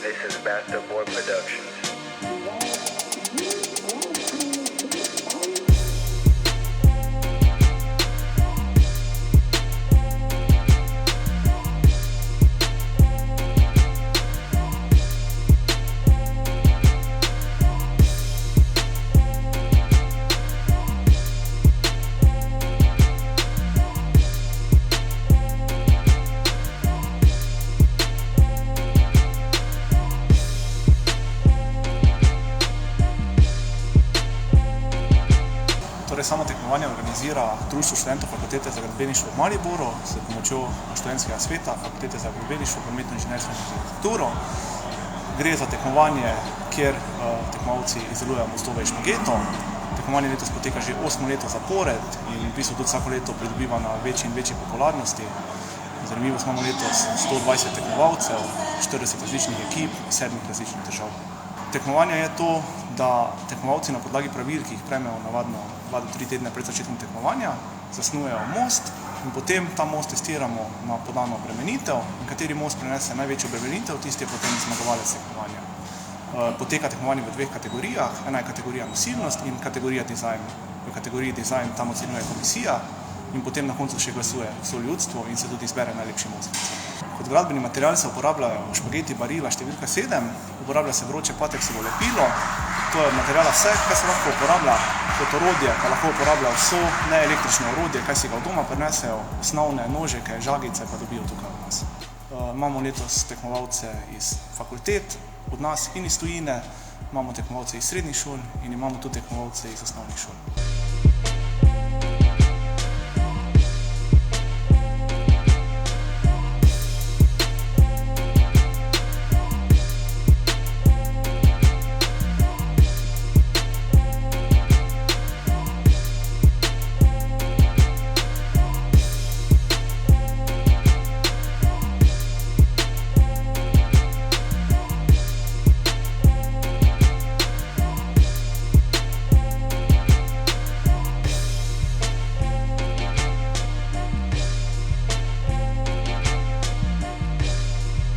This is Bastard Boy Productions. Torej, samo tekmovanje organizira Društvo študentov Fakultete za gradbeništvo v Mariboru s pomočjo študentskega sveta Fakultete za gradbeništvo, prometno inženirstvo in arhitekturo. Gre za tekmovanje, kjer tekmovalci izdelujejo mostove in špagetov. Tekmovanje letos poteka že 8 leto zapored in v bistvu tudi vsako leto pridobiva na večji in večji popularnosti. Zanimivo, imamo letos 120 tekmovalcev, 40 različnih ekip, 7 različnih držav. Tekmovanje je to, da tekmovalci na podlagi pravil, ki jih prejmejo navadno 2 do 3 tedne pred začetkom tekmovanja, zasnujejo most in potem ta most testiramo na podano obremenitev, in kateri most prinese največjo obremenitev, tisti je potem zmagovalec tekmovanja. Poteka tekmovanje v 2 kategorijah, ena je kategorija nosilnost in kategorija dizajn. V kategoriji dizajn tam ocenjuje komisija in potem na koncu še glasuje vso ljudstvo in se tudi izbere najlepši most. Kot gradbeni material se uporabljajo špageti barila številka 7, uporablja se vroče pateksovo lepilo. To je od materiala vse, kaj se lahko uporablja kot orodje, kaj lahko uporablja vso neelektrično orodje, kaj si ga od doma prinesejo, osnovne nožeke, žagice pa dobijo tukaj od nas. Imamo letos tekmovalce iz fakultet, od nas in iz tujine, imamo tekmovalce iz srednjih šol in imamo tudi tekmovalce iz osnovnih šol.